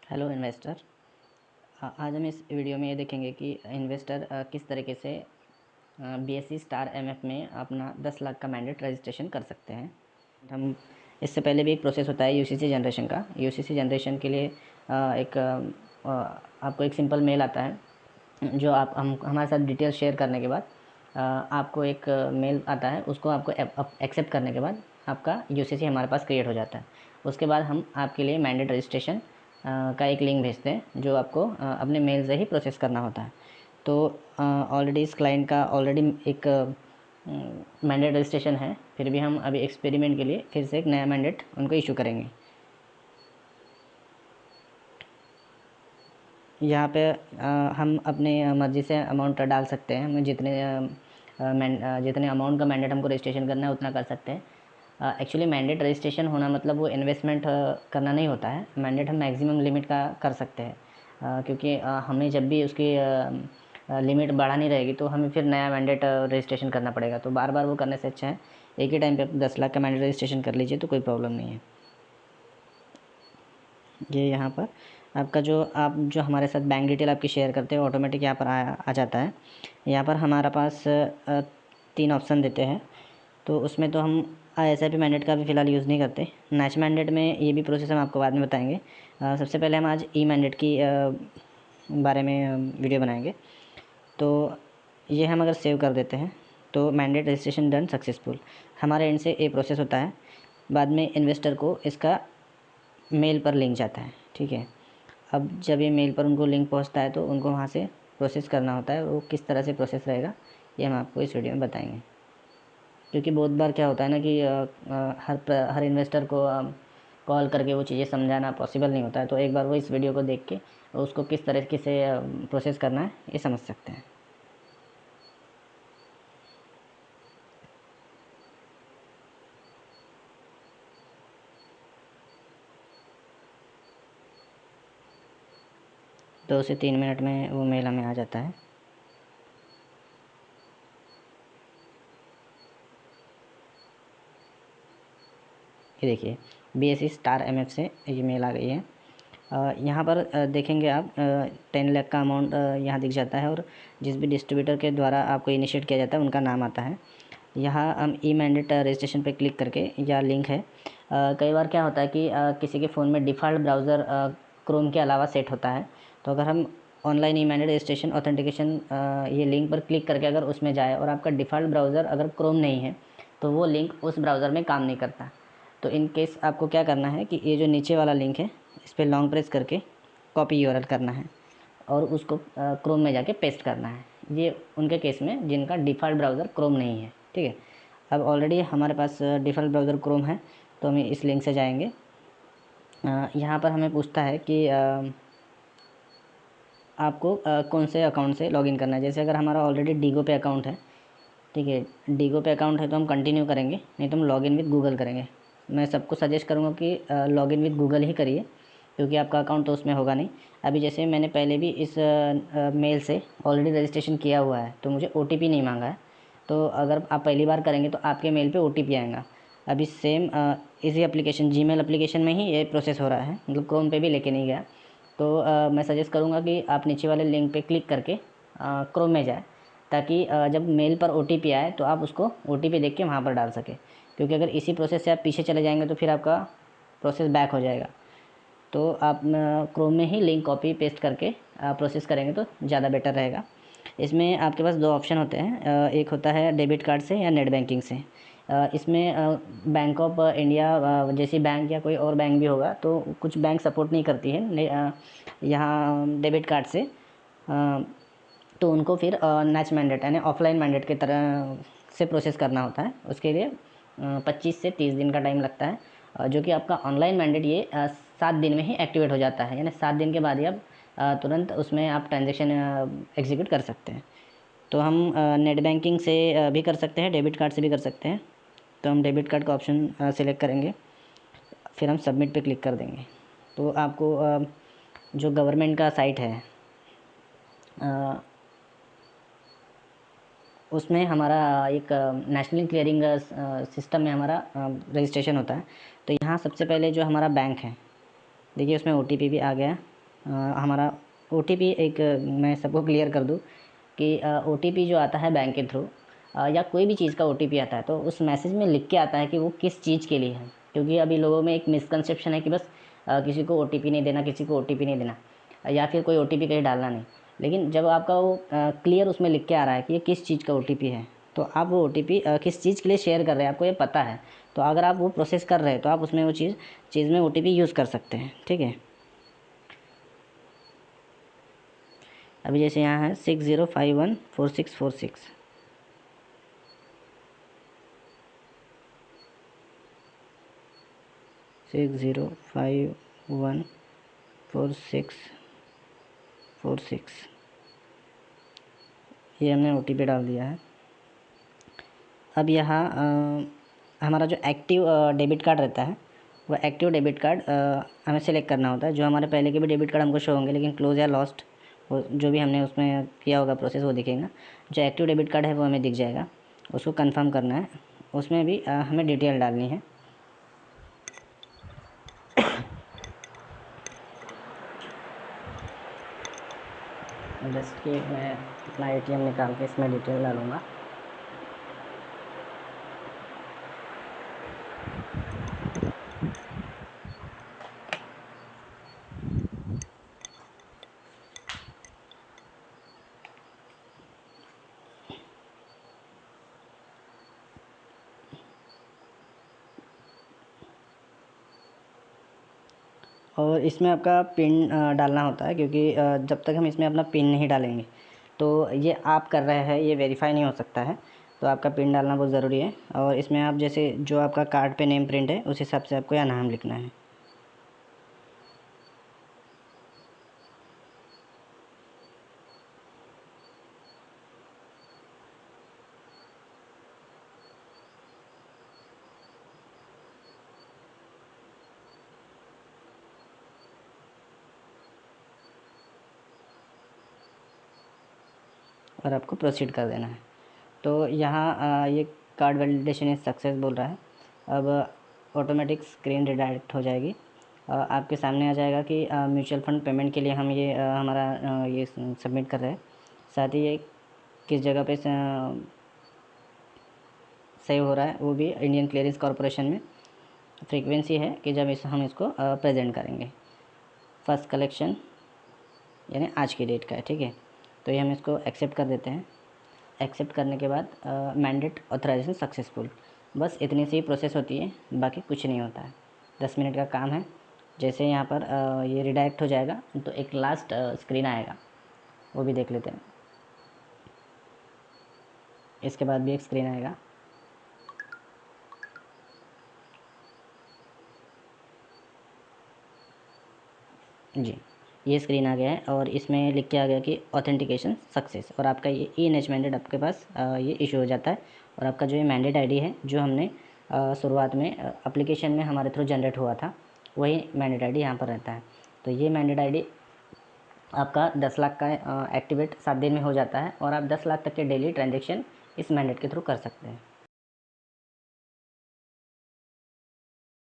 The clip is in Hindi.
Hello investor. आज हम इस वीडियो में ये देखेंगे कि इन्वेस्टर किस तरीके से बीएसई स्टार एमएफ में अपना 10 लाख का मैंडेट रजिस्ट्रेशन कर सकते हैं। हम इससे पहले भी एक प्रोसेस होता है यूसीसी जनरेशन का। यूसीसी जनरेशन के लिए आपको एक सिंपल मेल आता है जो आप हम हमारे साथ डिटेल शेयर करने के बाद आपको एक मेल आता है, उसको आपको एक्सेप्ट करने के बाद आपका यूसीसी हमारे पास क्रिएट हो जाता है। उसके बाद हम आपके लिए मैंडेट रजिस्ट्रेशन का एक लिंक भेजते हैं जो आपको अपने मेल से ही प्रोसेस करना होता है। तो ऑलरेडी इस क्लाइंट का ऑलरेडी एक मैंडेट रजिस्ट्रेशन है, फिर भी हम अभी एक्सपेरिमेंट के लिए फिर से एक नया मैंडेट उनको इशू करेंगे। यहाँ पे हम अपने मर्ज़ी से अमाउंट डाल सकते हैं। हमें जितने अमाउंट का मैंडेट हमको रजिस्ट्रेशन करना है उतना कर सकते हैं। एक्चुअली मैंडेट रजिस्ट्रेशन होना मतलब वो इन्वेस्टमेंट करना नहीं होता है। मैंडेट हम मैक्सिमम लिमिट का कर सकते हैं, क्योंकि हमें जब भी उसकी लिमिट बढ़ानी रहेगी तो हमें फिर नया मैंडेट रजिस्ट्रेशन करना पड़ेगा। तो बार बार वो करने से अच्छा है एक ही टाइम पे 10 लाख का मैंडेट रजिस्ट्रेशन कर लीजिए, तो कोई प्रॉब्लम नहीं है। ये यहाँ पर आपका आप जो हमारे साथ बैंक डिटेल आपकी शेयर करते हैं ऑटोमेटिक यहाँ पर आ जाता है। यहाँ पर हमारे पास 3 ऑप्शन देते हैं, तो उसमें तो हम आईएसआईपी मैंडेट का भी फ़िलहाल यूज़ नहीं करते। नेच मैंडेट में ये भी प्रोसेस हम आपको बाद में बताएंगे। सबसे पहले हम आज ई मैंडेट की बारे में वीडियो बनाएंगे। तो ये हम अगर सेव कर देते हैं तो मैंडेट रजिस्ट्रेशन डन सक्सेसफुल हमारे एंड से ये प्रोसेस होता है। बाद में इन्वेस्टर को इसका मेल पर लिंक जाता है, ठीक है। अब जब ये मेल पर उनको लिंक पहुंचता है तो उनको वहाँ से प्रोसेस करना होता है। वो किस तरह से प्रोसेस रहेगा ये हम आपको इस वीडियो में बताएंगे, क्योंकि बहुत बार क्या होता है ना कि हर इन्वेस्टर को कॉल करके वो चीज़ें समझाना पॉसिबल नहीं होता है। तो एक बार वो इस वीडियो को देख के उसको किस तरीके से प्रोसेस करना है ये समझ सकते हैं। दो से 3 मिनट में वो मेल हमें आ जाता है। ये देखिए बीएसई स्टार एमएफ से ये मेल आ गई है। यहाँ पर देखेंगे आप 10 लाख का अमाउंट यहाँ दिख जाता है और जिस भी डिस्ट्रीब्यूटर के द्वारा आपको इनिशिएट किया जाता है उनका नाम आता है। यहाँ हम ई मैंडेट रजिस्ट्रेशन पे क्लिक करके या लिंक है। कई बार क्या होता है कि किसी के फ़ोन में डिफ़ॉल्ट ब्राउज़र क्रोम के अलावा सेट होता है। तो अगर हम online e mandate registration authentication ये लिंक पर क्लिक करके अगर उसमें जाए और आपका डिफ़ॉल्ट ब्राउज़र अगर क्रोम नहीं है तो वो लिंक उस ब्राउज़र में काम नहीं करता। तो इन केस आपको क्या करना है कि ये जो नीचे वाला लिंक है इस पर लॉन्ग प्रेस करके कॉपी यूआरएल करना है और उसको क्रोम में जाके पेस्ट करना है। ये उनके केस में जिनका डिफ़ॉल्ट ब्राउज़र क्रोम नहीं है, ठीक है। अब ऑलरेडी हमारे पास डिफ़ॉल्ट ब्राउज़र क्रोम है तो हम इस लिंक से जाएंगे। यहाँ पर हमें पूछता है कि आपको कौन से अकाउंट से लॉगिन करना है। जैसे अगर हमारा ऑलरेडी डीगो पे अकाउंट है, ठीक है, डीगो पे अकाउंट है तो हम कंटिन्यू करेंगे, नहीं तो हम लॉगिन विद गूगल करेंगे। मैं सबको सजेस्ट करूँगा कि लॉगिन विद गूगल ही करिए, क्योंकि आपका अकाउंट तो उसमें होगा नहीं। अभी जैसे मैंने पहले भी इस मेल से ऑलरेडी रजिस्ट्रेशन किया हुआ है तो मुझे ओटीपी नहीं मांगा है। तो अगर आप पहली बार करेंगे तो आपके मेल पे ओटीपी आएगा। अभी सेम इसी एप्लीकेशन जीमेल एप्लीकेशन में ही ये प्रोसेस हो रहा है, मतलब क्रोम पे भी लेके नहीं गया। तो मैं सजेस्ट करूँगा कि आप नीचे वाले लिंक पे क्लिक करके क्रोम में जाए, ताकि जब मेल पर ओटीपी आए तो आप उसको ओटीपी देख के वहाँ पर डाल सकें। क्योंकि अगर इसी प्रोसेस से आप पीछे चले जाएंगे तो फिर आपका प्रोसेस बैक हो जाएगा। तो आप क्रोम में ही लिंक कॉपी पेस्ट करके प्रोसेस करेंगे तो ज़्यादा बेटर रहेगा। इसमें आपके पास 2 ऑप्शन होते हैं, एक होता है डेबिट कार्ड से या नेट बैंकिंग से। इसमें बैंक ऑफ इंडिया जैसी बैंक या कोई और बैंक भी होगा तो कुछ बैंक सपोर्ट नहीं करती है यहाँ डेबिट कार्ड से। तो उनको फिर नेच मैंडेट यानी ऑफलाइन मैंडेट की तरह से प्रोसेस करना होता है। उसके लिए 25 से 30 दिन का टाइम लगता है, जो कि आपका ऑनलाइन मैंडेट ये 7 दिन में ही एक्टिवेट हो जाता है। यानी 7 दिन के बाद ही आप तुरंत उसमें आप ट्रांजेक्शन एग्जीक्यूट कर सकते हैं। तो हम नेट बैंकिंग से भी कर सकते हैं, डेबिट कार्ड से भी कर सकते हैं। तो हम डेबिट कार्ड का ऑप्शन सेलेक्ट करेंगे, फिर हम सबमिट पे क्लिक कर देंगे। तो आपको जो गवर्नमेंट का साइट है उसमें हमारा एक नेशनल क्लियरिंग सिस्टम में हमारा रजिस्ट्रेशन होता है। तो यहाँ सबसे पहले जो हमारा बैंक है, देखिए उसमें ओटीपी भी आ गया। हमारा OTP एक मैं सबको क्लियर कर दूँ कि OTP जो आता है बैंक के थ्रू या कोई भी चीज़ का OTP आता है तो उस मैसेज में लिख के आता है कि वो किस चीज़ के लिए है। क्योंकि अभी लोगों में एक मिसकंसेप्शन है कि बस किसी को OTP नहीं देना, किसी को OTP नहीं देना या फिर कोई OTP कहीं डालना नहीं। लेकिन जब आपका वो क्लियर उसमें लिख के आ रहा है कि ये किस चीज़ का OTP है, तो आप वो OTP किस चीज़ के लिए शेयर कर रहे हैं आपको ये पता है। तो अगर आप वो प्रोसेस कर रहे हैं तो आप उसमें वो चीज़ में OTP यूज़ कर सकते हैं। ठीक है, अभी जैसे यहाँ है 60514646, सिक्स ज़ीरो फाइव वन 4646, ये हमने OTP डाल दिया है। अब यहाँ हमारा जो एक्टिव डेबिट कार्ड रहता है वो एक्टिव डेबिट कार्ड हमें सेलेक्ट करना होता है। जो हमारे पहले के भी डेबिट कार्ड हमको शो होंगे लेकिन क्लोज या लॉस्ट वो जो भी हमने उसमें किया होगा प्रोसेस वो दिखेगा। जो एक्टिव डेबिट कार्ड है वो हमें दिख जाएगा, उसको कंफर्म करना है। उसमें भी हमें डिटेल डालनी है। जस्ट कि मैं अपना ATM निकाल के इसमें डिटेल डालूँगा। और इसमें आपका पिन डालना होता है, क्योंकि जब तक हम इसमें अपना पिन नहीं डालेंगे तो ये आप कर रहे हैं ये वेरीफाई नहीं हो सकता है। तो आपका पिन डालना बहुत ज़रूरी है। और इसमें आप जैसे जो आपका कार्ड पे नेम प्रिंट है उस हिसाब से आपको यहाँ नाम लिखना है। और आपको प्रोसीड कर देना है। तो यहाँ ये कार्ड वैलिडेशन इज सक्सेस बोल रहा है। अब ऑटोमेटिक स्क्रीन रिडायरेक्ट हो जाएगी। आपके सामने आ जाएगा कि म्यूचुअल फंड पेमेंट के लिए हम ये हमारा ये सबमिट कर रहे हैं। साथ ही ये किस जगह पे सेव हो रहा है वो भी इंडियन क्लियरेंस कॉरपोरेशन में। फ्रीक्वेंसी है कि जब हम इसको प्रेजेंट करेंगे। फर्स्ट कलेक्शन यानी आज की डेट का है। ठीक है, तो ये हम इसको एक्सेप्ट कर देते हैं। एक्सेप्ट करने के बाद मैंडेट ऑथराइजेशन सक्सेसफुल, बस इतनी सी प्रोसेस होती है, बाकी कुछ नहीं होता है। 10 मिनट का काम है। जैसे यहाँ पर ये रिडायरेक्ट हो जाएगा तो एक लास्ट स्क्रीन आएगा, वो भी देख लेते हैं। इसके बाद भी एक स्क्रीन आएगा। जी, ये स्क्रीन आ गया है और इसमें लिख के आ गया कि ऑथेंटिकेशन सक्सेस, और आपका ये ई-एनएच मैंडेट आपके पास ये इशू हो जाता है। और आपका जो ये मैंडेट आईडी है जो हमने शुरुआत में एप्लीकेशन में हमारे थ्रू जनरेट हुआ था वही मैंडेट आईडी यहाँ पर रहता है। तो ये मैंडेट आईडी आपका 10 लाख का एक्टिवेट 7 दिन में हो जाता है और आप 10 लाख तक के डेली ट्रांजेक्शन इस मैंडेट के थ्रू कर सकते हैं।